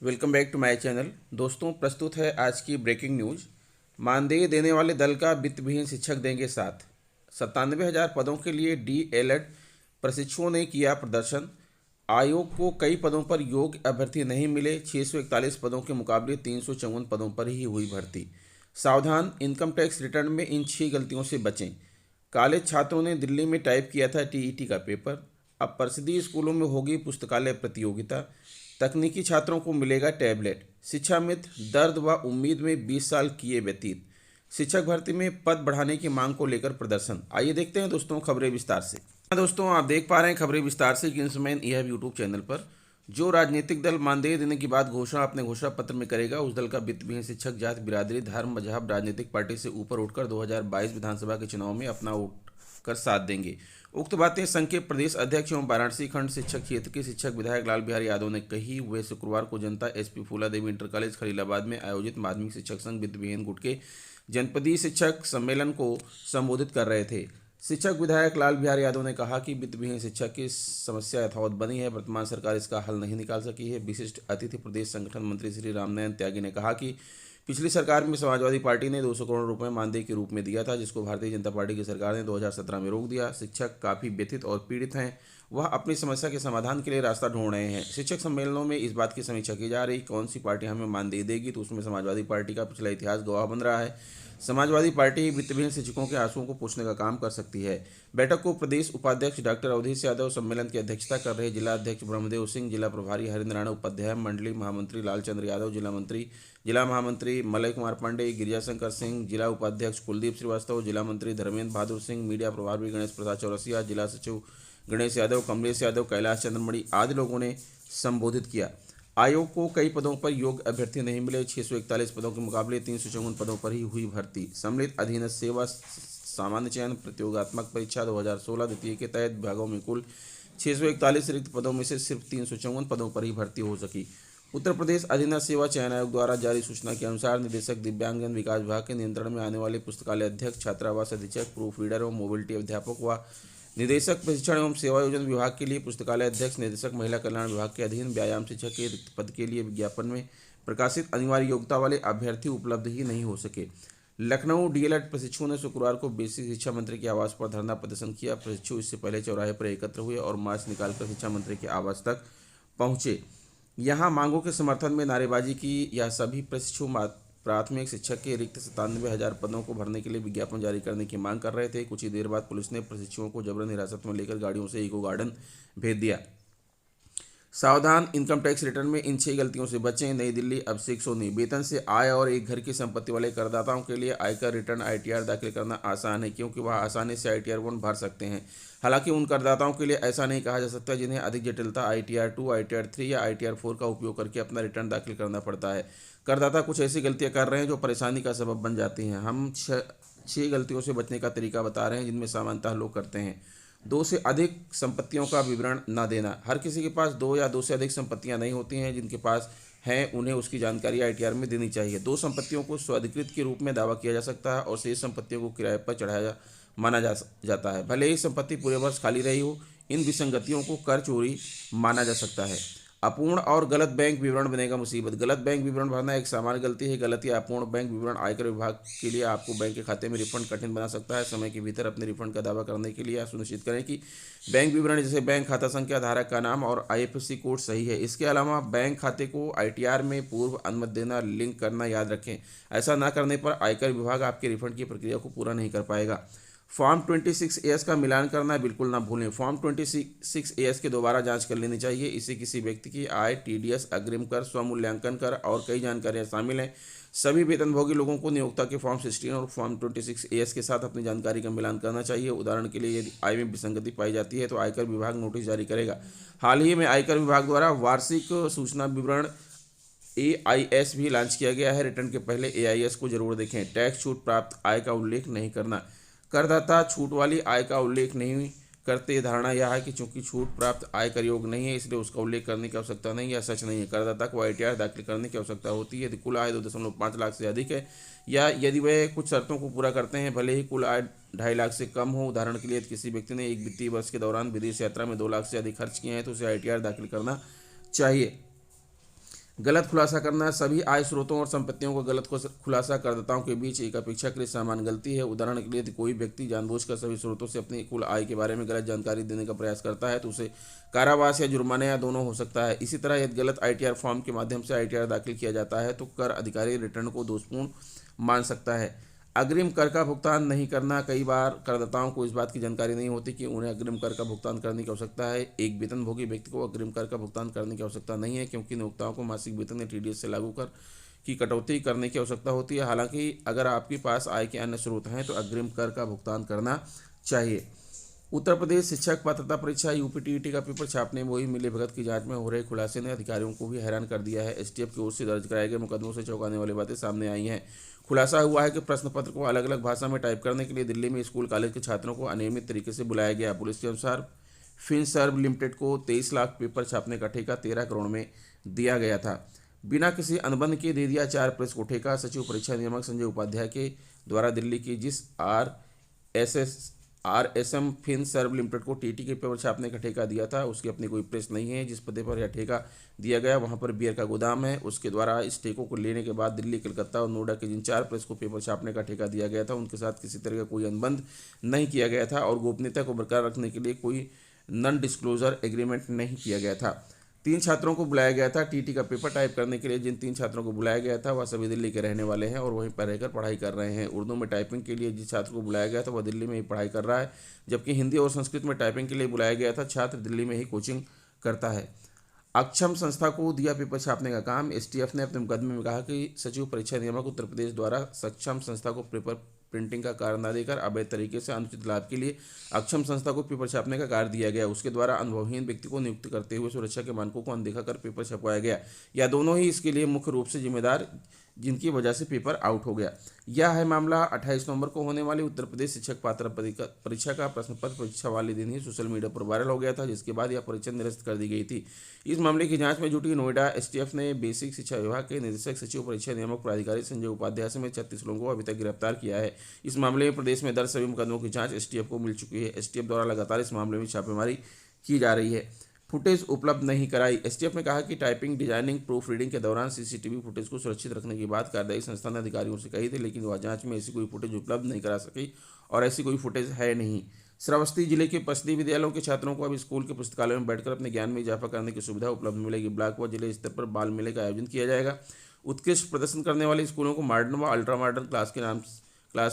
Welcome back to my channel. दोस्तों, प्रस्तुत है आज की ब्रेकिंग न्यूज। मानदेय देने वाले दल का वित्तविहीन शिक्षक देंगे साथ। 97,000 पदों के लिए DELED प्रशिक्षुओं ने किया प्रदर्शन। आयोग को कई पदों पर योग्य अभ्यर्थी नहीं मिले। 641 पदों के मुकाबले 354 पदों पर ही हुई भर्ती। सावधान, इनकम टैक्स रिटर्न में इन 6 गलतियों से बचें। कॉलेज छात्रों ने दिल्ली में टाइप किया था TET का पेपर। अब परिषदीय स्कूलों में होगी पुस्तकालय प्रतियोगिता। तकनीकी छात्रों को मिलेगा टैबलेट। शिक्षा मित्र दर्द व उम्मीद में 20 साल किए व्यतीत। शिक्षक भर्ती में पद बढ़ाने की मांग को लेकर प्रदर्शन। आइए देखते हैं दोस्तों खबरें विस्तार से। दोस्तों, आप देख पा रहे हैं खबरें विस्तार से किंग्समैन EHF यूट्यूब चैनल पर। जो राजनीतिक दल मानदेय देने की बात घोषणा अपने घोषणा पत्र में करेगा, उस दल का वित्तविहीन शिक्षक जात बिरादरी धर्म मजहब राजनीतिक पार्टी से ऊपर उठकर 2022 विधानसभा के चुनाव में अपना वोट कर साथ देंगे। उक्त बातें संघ के प्रदेश अध्यक्ष एवं वाराणसी खंड शिक्षक क्षेत्र के शिक्षक विधायक लाल बिहारी यादव ने कही। वे शुक्रवार को जनता SP फूला देवी इंटर कॉलेज खलीलाबाद में आयोजित माध्यमिक शिक्षक संघ वित्तविहीन गुट के जनपदीय शिक्षक सम्मेलन को संबोधित कर रहे थे। शिक्षक विधायक लाल बिहारी यादव ने कहा कि वित्तविहीन शिक्षक की समस्या यथावत बनी है। वर्तमान सरकार इसका हल नहीं निकाल सकी है। विशिष्ट अतिथि प्रदेश संगठन मंत्री श्री रामनयन त्यागी ने कहा कि पिछली सरकार में समाजवादी पार्टी ने 200 करोड़ रुपए मानदेय के रूप में दिया था, जिसको भारतीय जनता पार्टी की सरकार ने 2017 में रोक दिया। शिक्षक काफ़ी व्यथित और पीड़ित हैं। वह अपनी समस्या के समाधान के लिए रास्ता ढूंढ रहे हैं। शिक्षक सम्मेलनों में इस बात की समीक्षा की जा रही कौन सी पार्टी हमें मानदेय देगी, तो उसमें समाजवादी पार्टी का पिछला इतिहास गवाह बन रहा है। समाजवादी पार्टी वित्तविहीन शिक्षकों के आंसुओं को पोंछने का काम कर सकती है। बैठक को प्रदेश उपाध्यक्ष डॉक्टर अवधेश यादव, सम्मेलन की अध्यक्षता कर रहे जिला अध्यक्ष ब्रह्मदेव सिंह, जिला प्रभारी हरिंद्र नारायण उपाध्याय, मंडली महामंत्री लालचंद्र यादव, जिला महामंत्री मलय कुमार पांडे, गिरिजाशंकर सिंह, जिला उपाध्यक्ष कुलदीप श्रीवास्तव, जिला मंत्री धर्मेंद्र बहादुर सिंह, मीडिया प्रभारी गणेश प्रसाद चौरसिया, जिला सचिव गणेश यादव, कमलेश यादव, कैलाश चंद्रमणि आदि लोगों ने संबोधित किया। आयोग को कई पदों पर योग्य अभ्यर्थी नहीं मिले। 641 पदों के मुकाबले 354 पदों पर ही हुई भर्ती। सम्मिलित अधीनस्थ सेवा सामान्य चयन प्रतियोगात्मक परीक्षा 2016 द्वितीय के तहत विभागों में कुल 641 रिक्त पदों में से सिर्फ 354 पदों पर ही भर्ती हो सकी। उत्तर प्रदेश अधीनस्थ सेवा चयन आयोग द्वारा जारी सूचना के अनुसार निदेशक दिव्यांगजन विकास विभाग के नियंत्रण में आने वाले पुस्तकालय अध्यक्ष, छात्रावास अधीक्षक, प्रूफ रीडर एवं मोबिलिटी अध्यापक व निदेशक प्रशिक्षण एवं सेवा योजन विभाग के लिए पुस्तकालय अध्यक्ष, निदेशक महिला कल्याण विभाग के अधीन व्यायाम शिक्षक के रिक्त पद के लिए विज्ञापन में प्रकाशित अनिवार्य योग्यता वाले अभ्यर्थी उपलब्ध ही नहीं हो सके। लखनऊ DELED प्रशिक्षुओं ने शुक्रवार को बेसिक शिक्षा मंत्री के आवास पर धरना प्रदर्शन किया। प्रशिक्षु इससे पहले चौराहे पर एकत्र हुए और मार्च निकालकर शिक्षा मंत्री के आवास तक पहुंचे। यहां मांगों के समर्थन में नारेबाजी की। यह सभी प्रशिक्षु प्राथमिक शिक्षक के रिक्त 97,000 पदों को भरने के लिए विज्ञापन जारी करने की मांग कर रहे थे। कुछ ही देर बाद पुलिस ने प्रशिक्षुओं को जबरन हिरासत में लेकर गाड़ियों से इको गार्डन भेज दिया। सावधान, इनकम टैक्स रिटर्न में इन 6 गलतियों से बचें। नई दिल्ली अब 600 नहीं। वेतन से आय और एक घर की संपत्ति वाले करदाताओं के लिए आयकर रिटर्न ITR दाखिल करना आसान है, क्योंकि वह आसानी से ITR 1 भर सकते हैं। हालांकि उन करदाताओं के लिए ऐसा नहीं कहा जा सकता जिन्हें अधिक जटिलता ITR 2, ITR 3 या ITR 4 का उपयोग करके अपना रिटर्न दाखिल करना पड़ता है। करदाता कुछ ऐसी गलतियां कर रहे हैं जो परेशानी का सबब बन जाती हैं। हम 6 गलतियों से बचने का तरीका बता रहे हैं, जिनमें सामान्यतः लोग करते हैं। 2 से अधिक संपत्तियों का विवरण न देना। हर किसी के पास 2 या 2 से अधिक संपत्तियां नहीं होती हैं। जिनके पास हैं उन्हें उसकी जानकारी ITR में देनी चाहिए। 2 संपत्तियों को स्वाधिकृत के रूप में दावा किया जा सकता है और शेष संपत्तियों को किराए पर चढ़ाया माना जाता है। भले ही संपत्ति पूरे वर्ष खाली रही हो, इन विसंगतियों को कर चोरी माना जा सकता है। अपूर्ण और गलत बैंक विवरण बनेगा मुसीबत। गलत बैंक विवरण भरना एक सामान्य गलती है। गलत या अपूर्ण बैंक विवरण आयकर विभाग के लिए आपको बैंक के खाते में रिफंड कठिन बना सकता है। समय के भीतर अपने रिफंड का दावा करने के लिए आप सुनिश्चित करें कि बैंक विवरण जैसे बैंक खाता संख्या, धारक का नाम और IFSC कोड सही है। इसके अलावा बैंक खाते को ITR में पूर्व अनुमति देना, लिंक करना याद रखें। ऐसा न करने पर आयकर विभाग आपके रिफंड की प्रक्रिया को पूरा नहीं कर पाएगा। फॉर्म 26AS का मिलान करना बिल्कुल ना भूलें। फॉर्म 26AS की दोबारा जांच कर लेनी चाहिए। इसे किसी व्यक्ति की आय, TDS, अग्रिम कर, स्वमूल्यांकन कर और कई जानकारियां शामिल हैं। सभी वेतनभोगी लोगों को नियोक्ता के फॉर्म 16 और फॉर्म 26AS के साथ अपनी जानकारी का मिलान करना चाहिए। उदाहरण के लिए यदि आय में विसंगति पाई जाती है तो आयकर विभाग नोटिस जारी करेगा। हाल ही में आयकर विभाग द्वारा वार्षिक सूचना विवरण AIS भी लॉन्च किया गया है। रिटर्न के पहले AIS को जरूर देखें। टैक्स छूट प्राप्त आय का उल्लेख नहीं करना। करदाता छूट वाली आय का उल्लेख नहीं करते। धारणा यह है कि चूंकि छूट प्राप्त आय कर योग्य नहीं है, इसलिए उसका उल्लेख करने की आवश्यकता नहीं। यह सच नहीं है। करदाता को ITR दाखिल करने की आवश्यकता होती है यदि कुल आय 2.5 लाख से अधिक है या यदि वह कुछ शर्तों को पूरा करते हैं, भले ही कुल आय 2.5 लाख से कम हो। उदाहरण के लिए यदि किसी व्यक्ति ने एक वित्तीय वर्ष के दौरान विदेश यात्रा में 2 लाख से अधिक खर्च किए हैं तो उसे ITR दाखिल करना चाहिए। गलत खुलासा करना सभी आय स्रोतों और संपत्तियों का गलत खुलासा करदाताओं के बीच एक अपेक्षाकृत सामान्य गलती है। उदाहरण के लिए यदि कोई व्यक्ति जानबूझकर सभी स्रोतों से अपनी कुल आय के बारे में गलत जानकारी देने का प्रयास करता है तो उसे कारावास या जुर्माना या दोनों हो सकता है। इसी तरह यदि गलत आईटीआर फॉर्म के माध्यम से आईटीआर दाखिल किया जाता है तो कर अधिकारी रिटर्न को दोषपूर्ण मान सकता है। अग्रिम कर का भुगतान नहीं करना, कई बार करदाताओं को इस बात की जानकारी नहीं होती कि उन्हें अग्रिम कर का भुगतान करने की आवश्यकता है। एक वेतनभोगी व्यक्ति को अग्रिम कर का भुगतान करने की आवश्यकता नहीं है, क्योंकि नियोक्ताओं को मासिक वेतन या टीडीएस से लागू कर की कटौती करने की आवश्यकता होती है। हालांकि अगर आपके पास आय के अन्य स्रोत हैं तो अग्रिम कर का भुगतान करना चाहिए। उत्तर प्रदेश शिक्षक पात्रता परीक्षा यूपीटीईटी का पेपर छापने में हुई मिलीभगत की जांच में हो रहे खुलासे ने अधिकारियों को भी हैरान कर दिया है। एसटीएफ की ओर से दर्ज कराए गए मुकदमों से चौंकाने वाली बातें सामने आई हैं। खुलासा हुआ है कि प्रश्न पत्र को अलग अलग भाषा में टाइप करने के लिए दिल्ली में स्कूल कॉलेज के छात्रों को अनियमित तरीके से बुलाया गया। पुलिस के अनुसार फिनसर्व लिमिटेड को 23 लाख पेपर छापने का ठेका 13 करोड़ में दिया गया था। बिना किसी अनुबंध के दे दिया 4 प्रेस को ठेका। सचिव परीक्षा नियामक संजय उपाध्याय के द्वारा दिल्ली की जिस आरएसएम फिनसर्व लिमिटेड को टीटी के पेपर छापने का ठेका दिया था उसकी अपनी कोई प्रेस नहीं है। जिस पते पर यह ठेका दिया गया वहां पर बियर का गोदाम है। उसके द्वारा इस ठेकों को लेने के बाद दिल्ली, कलकत्ता और नोएडा के जिन 4 प्रेस को पेपर छापने का ठेका दिया गया था उनके साथ किसी तरह का कोई अनुबंध नहीं किया गया था और गोपनीयता को बरकरार रखने के लिए कोई नॉन डिस्क्लोजर एग्रीमेंट नहीं किया गया था। 3 छात्रों को बुलाया गया था टीटी का पेपर टाइप करने के लिए। जिन 3 छात्रों को बुलाया गया था वह सभी दिल्ली के रहने वाले हैं और वहीं पर रहकर पढ़ाई कर रहे हैं। उर्दू में टाइपिंग के लिए जिस छात्र को बुलाया गया था वह दिल्ली में ही पढ़ाई कर रहा है, जबकि हिंदी और संस्कृत में टाइपिंग के लिए बुलाया गया था छात्र दिल्ली में ही कोचिंग करता है। अक्षम संस्था को दिया पेपर छापने का काम। एसटीएफ ने अपने मुकदमे में कहा कि सचिव परीक्षा नियामक उत्तर प्रदेश द्वारा सक्षम संस्था को पेपर प्रिंटिंग का कार्य न देकर अवैध तरीके से अनुचित लाभ के लिए अक्षम संस्था को पेपर छापने का कार्य दिया गया। उसके द्वारा अनुभवहीन व्यक्ति को नियुक्त करते हुए सुरक्षा के मानकों को अनदेखा कर पेपर छपवाया गया, या दोनों ही इसके लिए मुख्य रूप से जिम्मेदार, जिनकी वजह से पेपर आउट हो गया। यह है मामला। 28 नवंबर को होने वाली उत्तर प्रदेश शिक्षक पात्रता परीक्षा का प्रश्न पत्र परीक्षा वाले दिन ही सोशल मीडिया पर वायरल हो गया था, जिसके बाद यह परीक्षा निरस्त कर दी गई थी। इस मामले की जांच में जुटी नोएडा एसटीएफ ने बेसिक शिक्षा विभाग के निदेशक सचिव परीक्षा नियामक प्राधिकारी संजय उपाध्याय समेत 36 लोगों को अभी तक गिरफ्तार किया है। इस मामले में प्रदेश में दर्ज सभी मुकदमों की जांच एसटीएफ को मिल चुकी है। एसटीएफ द्वारा लगातार इस मामले में छापेमारी की जा रही है। फुटेज उपलब्ध नहीं कराई। एसटीएफ ने कहा कि टाइपिंग, डिजाइनिंग, प्रूफ रीडिंग के दौरान सीसीटीवी फुटेज को सुरक्षित रखने की बात कार्यदायी संस्था ने अधिकारियों से कही थी, लेकिन वह जांच में ऐसी कोई फुटेज उपलब्ध नहीं करा सकी और ऐसी कोई फुटेज है नहीं। श्रावस्ती जिले के पसदी विद्यालयों के छात्रों को अब स्कूल के पुस्तकालयों में बैठकर अपने ज्ञान में इजाफा करने की सुविधा उपलब्ध मिलेगी। ब्लॉक व जिले स्तर पर बाल मेले का आयोजन किया जाएगा। उत्कृष्ट प्रदर्शन करने वाले स्कूलों को मॉडर्न व अल्ट्रा मॉडर्न क्लास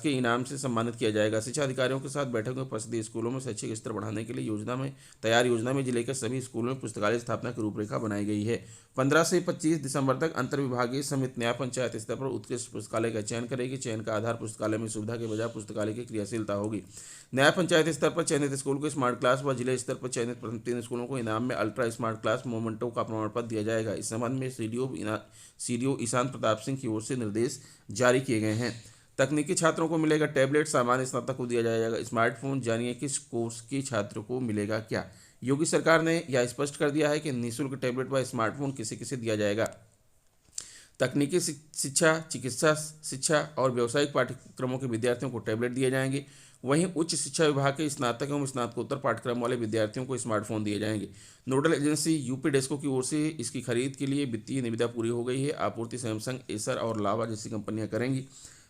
के इनाम से सम्मानित किया जाएगा। शिक्षा अधिकारियों के साथ बैठक में परिषदीय स्कूलों में शैक्षिक स्तर बढ़ाने के लिए तैयार योजना में जिले के सभी स्कूलों में पुस्तकालय स्थापना की रूपरेखा बनाई गई है। 15 से 25 दिसंबर तक अंतर्विभागीय समिति न्याय पंचायत स्तर पर उत्कृष्ट पुस्तकालय का चयन करेगी। चयन का आधार पुस्तकालय में सुविधा के बजाय पुस्तकालय की क्रियाशीलता होगी। न्याय पंचायत स्तर पर चयनित स्कूल को स्मार्ट क्लास व जिले स्तर पर चयनित प्रथम 3 स्कूलों को इनाम में अल्ट्रा स्मार्ट क्लास मोमेंटो का प्रमाण पत्र दिया जाएगा। इस संबंध में सीडीओ ईशान प्रताप सिंह की ओर से निर्देश जारी किए गए हैं। तकनीकी छात्रों को मिलेगा टैबलेट, सामान्य स्नातक को दिया जाएगा स्मार्टफोन। जानिए किस कोर्स के छात्र को मिलेगा क्या। योगी सरकार ने यह स्पष्ट कर दिया है कि निःशुल्क टैबलेट व स्मार्टफोन किसे किसे दिया जाएगा। तकनीकी शिक्षा, चिकित्सा शिक्षा और व्यावसायिक पाठ्यक्रमों के विद्यार्थियों को टैबलेट दिए जाएंगे। वहीं उच्च शिक्षा विभाग के स्नातक एवं स्नातकोत्तर पाठ्यक्रम वाले विद्यार्थियों को स्मार्टफोन दिए जाएंगे। नोडल एजेंसी यूपी डेस्को की ओर से इसकी खरीद के लिए वित्तीय निविदा पूरी हो गई है। आपूर्ति सैमसंग, एसर और लावा जैसी कंपनियां करेंगी।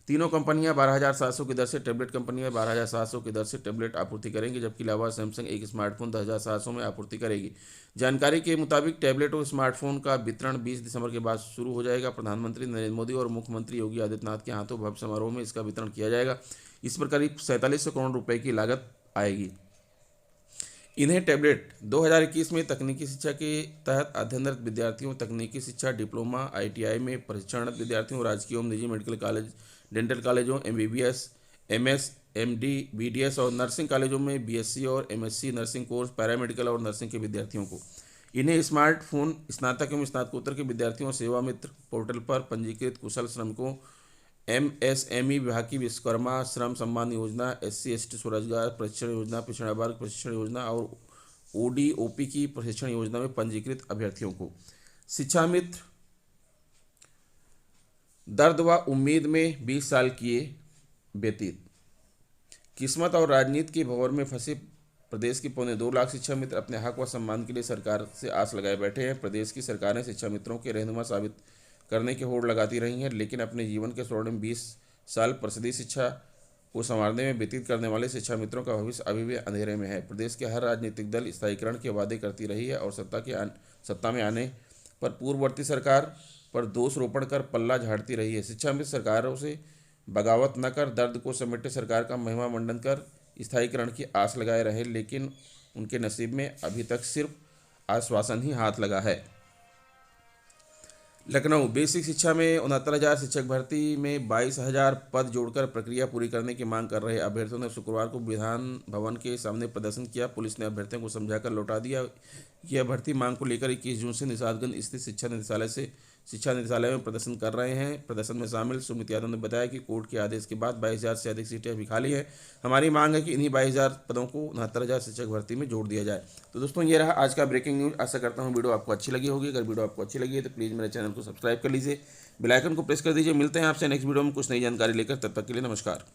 तीनों कंपनियां 12,700 की दर से टैबलेट कंपनियां 12,700 की दर से टैबलेट आपूर्ति करेंगी, जबकि लावा सैमसंग एक स्मार्टफोन 10,700 में आपूर्ति करेगी। जानकारी के मुताबिक टैबलेट और स्मार्टफोन का वितरण 20 दिसंबर के बाद शुरू हो जाएगा। प्रधानमंत्री नरेंद्र मोदी और मुख्यमंत्री योगी आदित्यनाथ के हाथों भव्य समारोह में इसका वितरण किया जाएगा। इस पर करीब 4700 करोड़ रुपए की लागत आएगी। इन्हें टैबलेट 2021 में तकनीकी शिक्षा के तहत अध्ययनरत विद्यार्थियों, तकनीकी शिक्षा डिप्लोमा आईटीआई में प्रशिक्षणरत विद्यार्थियों, राजकीय एवं निजी मेडिकल कॉलेज, डेंटल कॉलेजों, एमबीबीएस, एमएस, एमडी, बीडीएस और नर्सिंग कॉलेजों में बीएससी और एमएससी नर्सिंग कोर्स, पैरामेडिकल और नर्सिंग के विद्यार्थियों को। इन्हें स्मार्टफोन स्नातक एवं स्नातकोत्तर के विद्यार्थियों, सेवा मित्र पोर्टल पर पंजीकृत कुशल श्रमिकों, एमएसएमई विभाग की विश्वकर्मा श्रम सम्मान योजना, SC/ST स्वरोजगार प्रशिक्षण योजना, पिछड़ा वर्ग प्रशिक्षण योजना और ODOP की प्रशिक्षण योजना में पंजीकृत अभ्यर्थियों को। शिक्षा मित्र दर्द व उम्मीद में 20 साल किए व्यतीत। किस्मत और राजनीति के भंवर में फंसे प्रदेश के 2.25 लाख शिक्षा मित्र अपने हक व सम्मान के लिए सरकार से आस लगाए बैठे हैं। प्रदेश की सरकारें शिक्षा मित्रों के रहनुमा साबित करने की होड़ लगाती रही हैं, लेकिन अपने जीवन के स्वर्णिम 20 साल परिषदीय शिक्षा को संवारने में व्यतीत करने वाले शिक्षा मित्रों का भविष्य अभी भी अंधेरे में है। प्रदेश के हर राजनीतिक दल स्थायीकरण के वादे करती रही है और सत्ता में आने पर पूर्ववर्ती सरकार पर दोष रोपण कर पल्ला झाड़ती रही है। शिक्षा मित्र सरकारों से बगावत न कर दर्द को समेटे सरकार का महिमा मंडन कर स्थायीकरण की आस लगाए रहे, लेकिन उनके नसीब में अभी तक सिर्फ आश्वासन ही हाथ लगा है। लखनऊ बेसिक शिक्षा में 69,000 शिक्षक भर्ती में 22,000 पद जोड़कर प्रक्रिया पूरी करने की मांग कर रहे अभ्यर्थियों ने शुक्रवार को विधान भवन के सामने प्रदर्शन किया। पुलिस ने अभ्यर्थियों को समझाकर लौटा दिया। यह भर्ती मांग को लेकर 21 जून से निषादगंज स्थित शिक्षा निदेशालय में प्रदर्शन कर रहे हैं। प्रदर्शन में शामिल सुमित यादव ने बताया कि कोर्ट के आदेश के बाद 22,000 से अधिक सीटें अभी खाली हैं। हमारी मांग है कि इन्हीं 22,000 पदों को 69,000 शिक्षक भर्ती में जोड़ दिया जाए। तो दोस्तों, ये रहा आज का ब्रेकिंग न्यूज़। आशा करता हूँ वीडियो आपको अच्छी लगी होगी। अगर वीडियो आपको अच्छी लगी है तो प्लीज़ मेरे चैनल को सब्सक्राइब कर लीजिए, बेल आइकन को प्रेस कर दीजिए। मिलते हैं आपसे नेक्स्ट वीडियो में कुछ नई जानकारी लेकर। तब तक के लिए नमस्कार।